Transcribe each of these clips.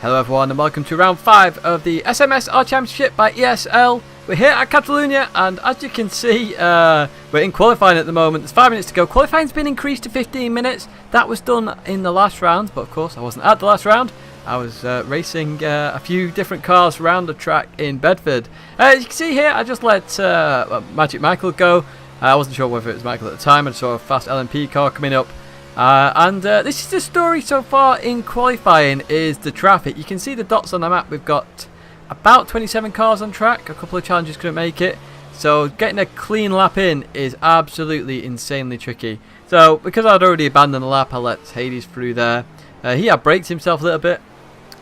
Hello everyone and welcome to round 5 of the SMS-R Championship by ESL. We're here at Catalunya and as you can see we're in qualifying at the moment. There's 5 minutes to go. Qualifying's been increased to 15 minutes. That was done in the last round, but of course I wasn't at the last round. I was racing a few different cars around the track in Bedford. As you can see here, I just let Magic Michael go. I wasn't sure whether it was Michael at the time. I just saw a fast LMP car coming up. This is the story so far in qualifying is the traffic. You can see the dots on the map. We've got about 27 cars on track. A couple of challenges couldn't make it. So getting a clean lap in is absolutely insanely tricky. So because I'd already abandoned the lap, I let Hades through there. He had braked himself a little bit,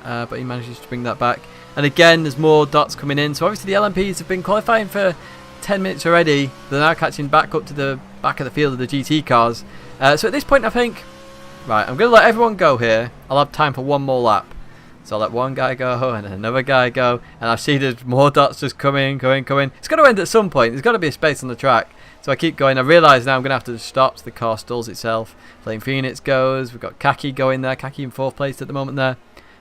but he manages to bring that back. And again, there's more dots coming in. So obviously the LMPs have been qualifying for 10 minutes already. They're now catching back up to the back of the field of the GT cars. So at this point I think, right, I'm going to let everyone go here. I'll have time for one more lap. So I'll let one guy go and another guy go. And I see there's more dots just coming. It's got to end at some point. There's got to be a space on the track. So I keep going. I realise now I'm going to have to stop so the car stalls itself. Flame Phoenix goes. We've got Kaki going there. Kaki in 4th place at the moment there.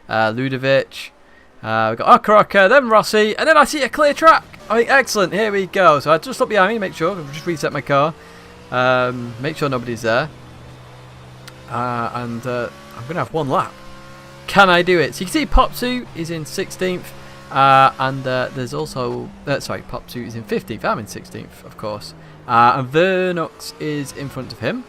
Ludovic. We've got Okaroka, then Rossi. And then I see a clear track. I mean, excellent. Here we go. So I just look behind me, make sure. I've just reset my car. Make sure nobody's there. I'm going to have one lap. Can I do it? So you can see Popsu is in 16th. There's also... sorry, Popsu is in 15th. I'm in 16th, of course. And Vernux is in front of him.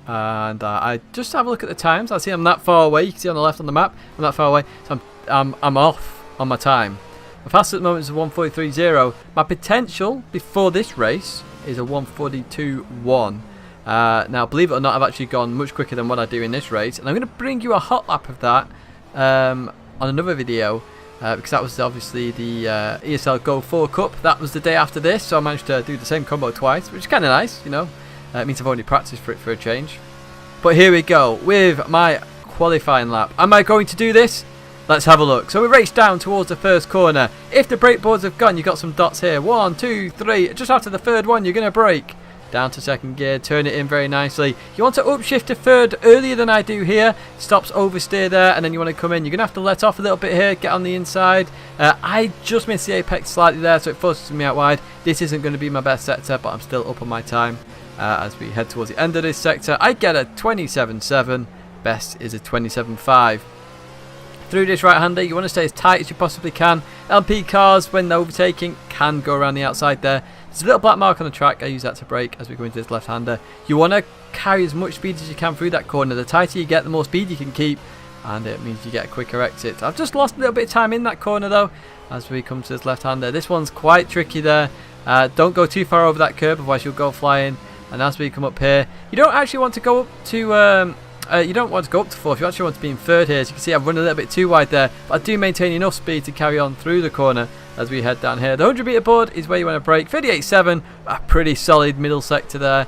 And I just have a look at the times. I see I'm that far away. You can see on the left on the map. I'm that far away. So I'm off on my time. My fastest at the moment is a 1:43.0. My potential before this race is a 1:42.1. Now, believe it or not, I've actually gone much quicker than what I do in this race. And I'm going to bring you a hot lap of that on another video. Because that was obviously the ESL Go 4 Cup. That was the day after this. So I managed to do the same combo twice, which is kind of nice, you know. It means I've already practiced for it for a change. But here we go with my qualifying lap. Am I going to do this? Let's have a look. So we race down towards the first corner. If the brake boards have gone, you've got some dots here. 1, 2, 3. Just after the third one, you're going to brake. Down to second gear, turn it in very nicely. You want to upshift to third earlier than I do here. Stops oversteer there, and then you want to come in. You're going to have to let off a little bit here, get on the inside. I just missed the apex slightly there, so it forces me out wide. This isn't going to be my best sector, but I'm still up on my time. As we head towards the end of this sector, I get a 27.7. Best is a 27.5. Through this right-hander, you want to stay as tight as you possibly can. LP cars, when they're overtaking, can go around the outside there. There's a little black mark on the track. I use that to brake as we go into this left-hander. You want to carry as much speed as you can through that corner. The tighter you get, the more speed you can keep, and it means you get a quicker exit. I've just lost a little bit of time in that corner, though, as we come to this left-hander. This one's quite tricky there. Don't go too far over that curb, otherwise you'll go flying. And as we come up here, you don't actually want to go up to... you don't want to go up to 4th, you actually want to be in 3rd here. As you can see, I've run a little bit too wide there, but I do maintain enough speed to carry on through the corner as we head down here. The 100 metre board is where you want to brake. 38.7, a pretty solid middle sector there.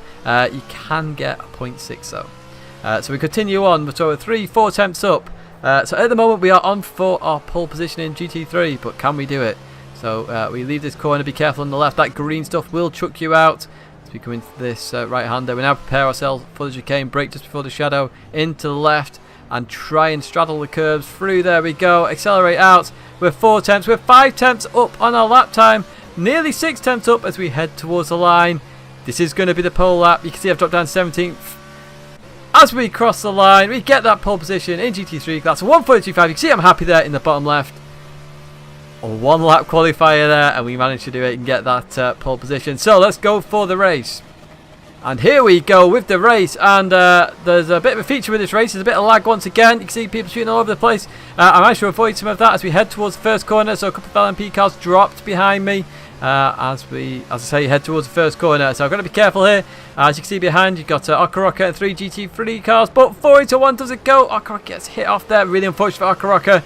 You can get a 0.6 though. So we continue on, so we're 3-4 attempts up. So at the moment we are on for our pole position in GT3, but can we do it? So we leave this corner, be careful on the left, that green stuff will chuck you out. We come into this right-hander. We now prepare ourselves for the chicane, brake just before the shadow, into the left, and try and straddle the curbs through. There we go. Accelerate out. We're 4 attempts. We're 5 attempts up on our lap time. Nearly 6 attempts up as we head towards the line. This is going to be the pole lap. You can see I've dropped down 17th. As we cross the line, we get that pole position in GT3 class. 1:42.5. You can see I'm happy there in the bottom left. A 1 lap qualifier there, and we managed to do it and get that pole position. So let's go for the race. And here we go with the race, and there's a bit of a feature with this race. There's a bit of lag once again. You can see people shooting all over the place. I managed to avoid some of that as we head towards the first corner. So a couple of LMP cars dropped behind me as I say, head towards the first corner. So I've got to be careful here. As you can see behind, you've got Okaroka and 3 GT3 cars, but 4 into 1 does it go. Okaroka gets hit off there. Really unfortunate for Okaroka.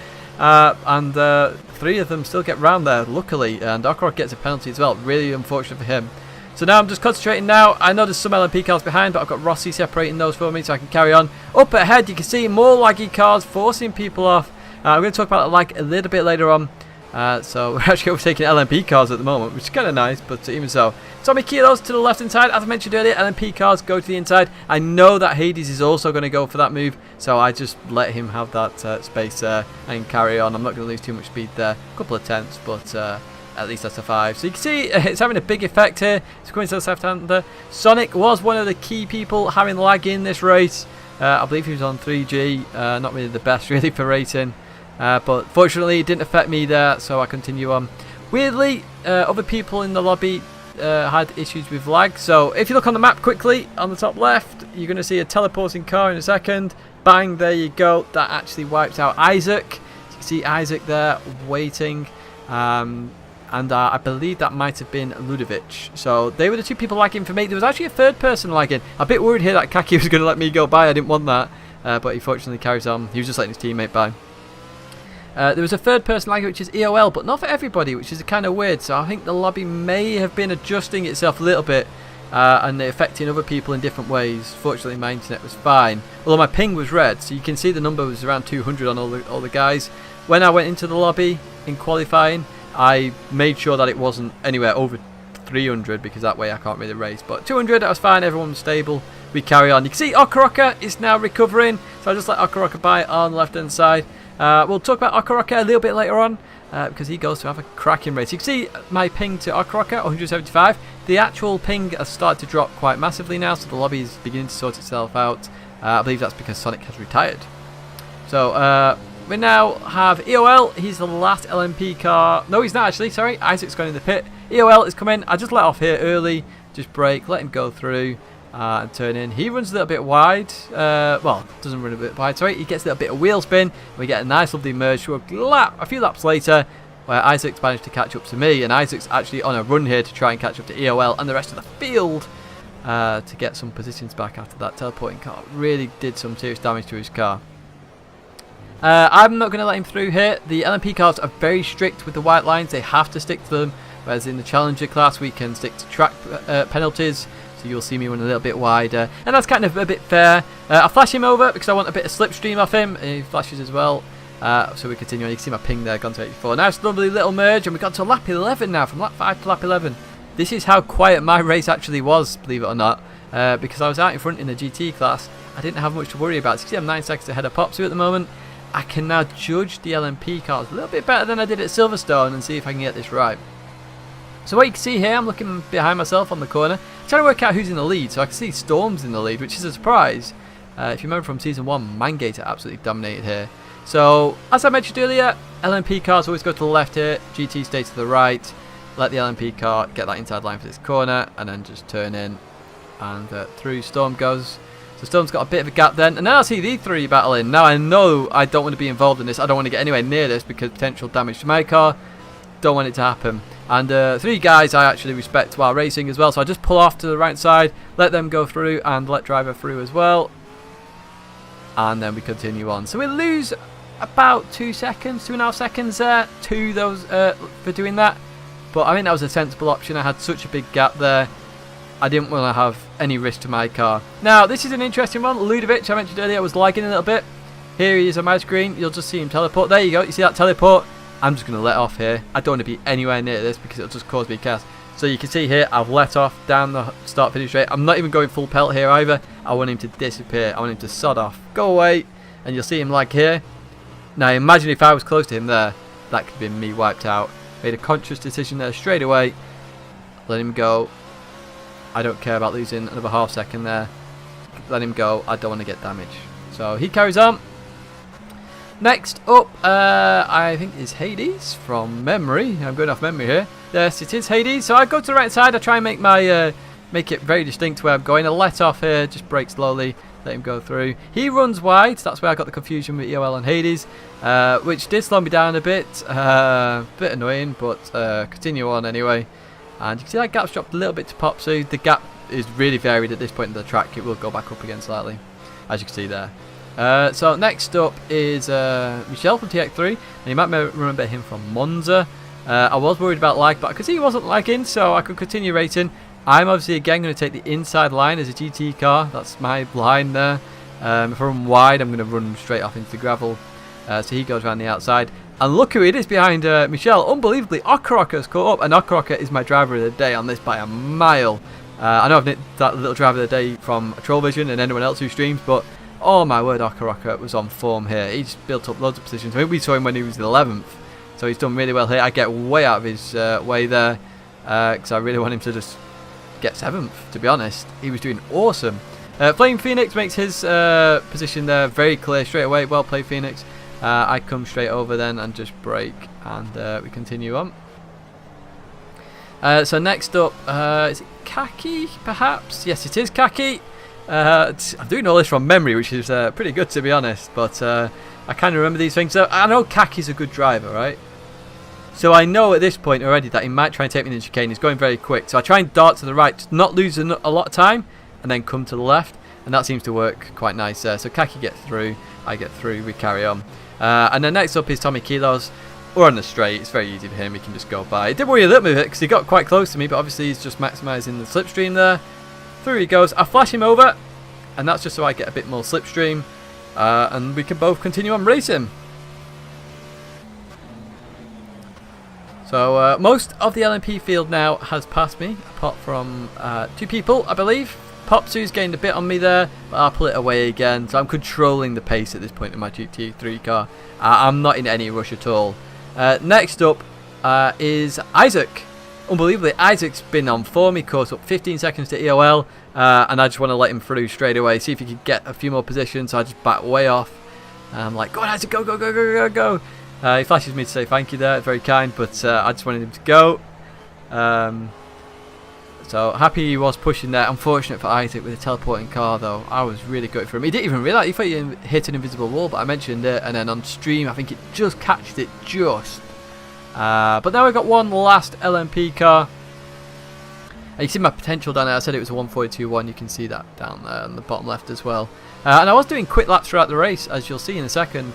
3 of them still get round there, luckily, and Okaroka gets a penalty as well. Really unfortunate for him. So now I'm just concentrating now. I know there's some LMP cars behind, but I've got Rossi separating those for me so I can carry on. Up ahead, you can see more laggy cars forcing people off. I'm going to talk about the lag a little bit later on. So we're actually overtaking LMP cars at the moment, which is kind of nice, but even so. Tommy Kilos to the left-hand side. As I mentioned earlier, LMP cars go to the inside. I know that Hades is also going to go for that move, so I just let him have that space there and carry on. I'm not going to lose too much speed there. A couple of tenths, but at least that's a 5. So you can see it's having a big effect here. It's coming to the left-hander. Sonic was one of the key people having lag in this race. I believe he was on 3G. Not really the best, really, for racing. But fortunately, it didn't affect me there, so I continue on. Weirdly, other people in the lobby had issues with lag. So if you look on the map quickly, on the top left, you're going to see a teleporting car in a second. Bang, there you go. That actually wiped out Isaac. So you can see Isaac there waiting. And I believe that might have been Ludovic. So they were the 2 people lagging for me. There was actually a 3rd person lagging. I'm a bit worried here that Kaki was going to let me go by. I didn't want that. But he fortunately carries on. He was just letting his teammate by. There was a 3rd person lagging, which is EOL, but not for everybody, which is kind of weird. So I think the lobby may have been adjusting itself a little bit and affecting other people in different ways. Fortunately, my internet was fine. Although my ping was red, so you can see the number was around 200 on all the guys. When I went into the lobby in qualifying, I made sure that it wasn't anywhere over 300 because that way I can't really race. But 200, that was fine. Everyone was stable. We carry on. You can see Okoroka is now recovering, so I just let Okoroka by on the left-hand side. We'll talk about Okoroka a little bit later on because he goes to have a cracking race. You can see my ping to Okoroka, 175. The actual ping has started to drop quite massively now, so the lobby is beginning to sort itself out. I believe that's because Sonic has retired. So we now have EOL. He's the last LMP car. No, he's not actually. Sorry, Isaac's going in the pit. EOL is coming. I just let off here early. Just brake, let him go through. And turn in. He runs a little bit wide. Well, doesn't run a bit wide. Sorry, he gets a little bit of wheel spin. We get a nice, lovely merge to a few laps later, where Isaac's managed to catch up to me, and Isaac's actually on a run here to try and catch up to EOL and the rest of the field to get some positions back after that teleporting car. Really did some serious damage to his car. I'm not going to let him through here. The LMP cars are very strict with the white lines. They have to stick to them, whereas in the Challenger class we can stick to track penalties. So you'll see me run a little bit wider, and that's kind of a bit fair. I'll flash him over because I want a bit of slipstream off him, and he flashes as well. So we continue on. You can see my ping there, gone to 84. Now it's a lovely little merge, and we got to lap 11 now, from lap 5 to lap 11. This is how quiet my race actually was, believe it or not, because I was out in front in the GT class. I didn't have much to worry about. So you see I'm 9 seconds ahead of Popsu at the moment. I can now judge the LMP cars a little bit better than I did at Silverstone and see if I can get this right. So what you can see here, I'm looking behind myself on the corner, trying to work out who's in the lead. So I can see Storm's in the lead, which is a surprise. If you remember from Season 1, Mangator absolutely dominated here. So, as I mentioned earlier, LMP cars always go to the left here, GT stay to the right. Let the LMP car get that inside line for this corner, and then just turn in. And through Storm goes. So Storm's got a bit of a gap then. And now I see these 3 battling. Now I know I don't want to be involved in this. I don't want to get anywhere near this because potential damage to my car. Don't want it to happen. And 3 guys I actually respect while racing as well, so I just pull off to the right side, let them go through, and let driver through as well. And then we continue on. So we lose about 2 seconds, 2.5 seconds there to those for doing that. But I think that was a sensible option. I had such a big gap there. I didn't want to have any risk to my car. Now this is an interesting one. Ludovic, I mentioned earlier, was lagging a little bit. Here he is on my screen. You'll just see him teleport. There you go. You see that teleport? I'm just going to let off here. I don't want to be anywhere near this because it'll just cause me chaos. So you can see here, I've let off down the start finish rate. I'm not even going full pelt here either. I want him to disappear. I want him to sod off. Go away. And you'll see him like here. Now imagine if I was close to him there. That could have been me wiped out. Made a conscious decision there straight away. Let him go. I don't care about losing another half second there. Let him go. I don't want to get damage. So he carries on. Next up, I think is Hades from memory. I'm going off memory here. Yes, it is Hades. So I go to the right side. I try and make my make it very distinct where I'm going. I let off here, just brake slowly, let him go through. He runs wide. That's where I got the confusion with EOL and Hades, which did slow me down a bit. Bit annoying, but continue on anyway. And you can see that gap's dropped a little bit to Popsu. The gap is really varied at this point in the track. It will go back up again slightly, as you can see there. So next up is Michel from TX3, and you might remember him from Monza. I was worried about lag, but because he wasn't lagging, so I could continue racing. I'm obviously again going to take the inside line as a GT car. That's my line there. If I run wide, I'm going to run straight off into the gravel. So he goes around the outside. And look who it is behind Michelle. Unbelievably, Okaraka has caught up. And Okaraka is my driver of the day on this by a mile. I know I've nicked that little driver of the day from Troll Vision and anyone else who streams, but oh my word, Okaraka was on form here. He's built up loads of positions. I think we saw him when he was 11th. So he's done really well here. I get way out of his way there because I really want him to just get 7th, to be honest. He was doing awesome. Flame Phoenix makes his position there very clear straight away. Well played, Phoenix. I come straight over then and just brake, and we continue on. So next up, is it Khaki, perhaps? Yes, it is Khaki. I do know this from memory, which is pretty good, to be honest, but I kind of remember these things. So I know Khaki's a good driver, right? So I know at this point already that he might try and take me in the chicane. He's going very quick, so I try and dart to the right, to not lose a lot of time, and then come to the left, and that seems to work quite nice there. So Khaki gets through, I get through, we carry on. And then next up is Tommy Kilos. We're on the straight, it's very easy for him, he can just go by. It did worry a little bit because he got quite close to me, but obviously he's just maximising the slipstream there. Through he goes, I flash him over, and that's just so I get a bit more slipstream, and we can both continue on racing. So most of the LMP field now has passed me, apart from 2 people, I believe. Popsu's gained a bit on me there, but I'll pull it away again. So I'm controlling the pace at this point in my GT3 car. I'm not in any rush at all. Next up is Isaac. Unbelievably, Isaac's been on form. He caught up 15 seconds to EOL, and I just want to let him through straight away, see if he could get a few more positions. So I just back way off. I'm like, go on, Isaac, go, go, go, go, go, go. He flashes me to say thank you there, very kind, but I just wanted him to go. So happy he was pushing there. Unfortunate for Isaac with a teleporting car though. I was really good for him. He didn't even realise, he thought he hit an invisible wall, but I mentioned it, and then on stream I think it just catched it just. But now we've got one last LMP car. And you see my potential down there. I said it was a 142.1. You can see that down there on the bottom left as well. And I was doing quick laps throughout the race, as you'll see in a second.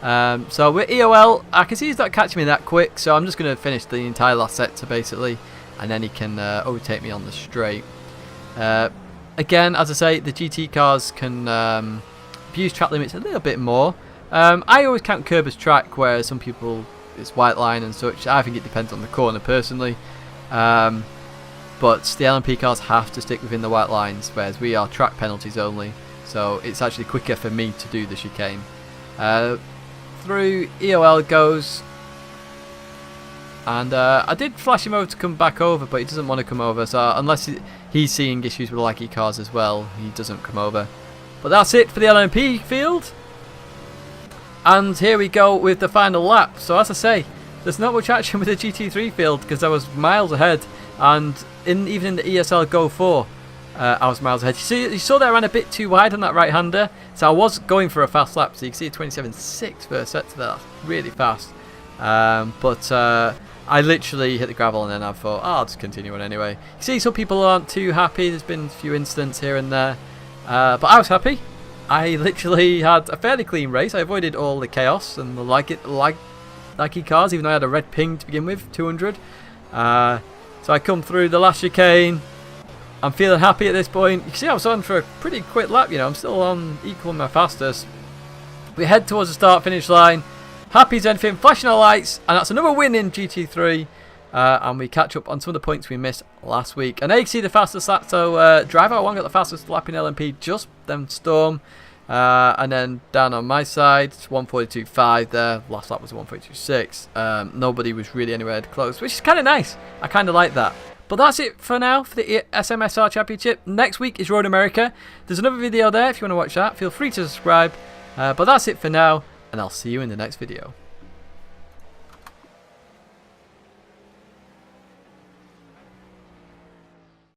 So with EOL, I can see he's not catching me that quick, so I'm just going to finish the entire last sector basically, and then he can overtake me on the straight. Again, as I say, the GT cars can abuse track limits a little bit more. I always count curb as track, whereas some people it's white line and such. I think it depends on the corner personally. But the LMP cars have to stick within the white lines, whereas we are track penalties only. So it's actually quicker for me to do the chicane. Through EOL goes. And I did flash him over to come back over, but he doesn't want to come over. So unless he's seeing issues with Likey cars as well, he doesn't come over. But that's it for the LMP field. And here we go with the final lap. So as I say, there's not much action with the GT3 field because I was miles ahead. And even in the ESL Go 4, I was miles ahead. You saw that I ran a bit too wide on that right-hander. So I was going for a fast lap. So you can see a 27.6 first set to that. That's really fast. I literally hit the gravel and then I thought, oh, I'll just continue on anyway. You see some people aren't too happy. There's been a few incidents here and there. But I was happy. I literally had a fairly clean race. I avoided all the chaos and the laggy cars, even though I had a red ping to begin with, 200. So I come through the last chicane. I'm feeling happy at this point. You can see I was on for a pretty quick lap, you know. I'm still on equaling my fastest. We head towards the start-finish line. Happy as anything, flashing our lights, and that's another win in GT3. And we catch up on some of the points we missed last week. And there you can see the fastest lap. So driver 1 got the fastest lap in LMP, just then Storm. And then down on my side, it's 142.5 there. Last lap was 142.6. Nobody was really anywhere close, which is kind of nice. I kind of like that. But that's it for now for the SMS-R Championship. Next week is Road America. There's another video there if you want to watch that. Feel free to subscribe. But that's it for now, and I'll see you in the next video.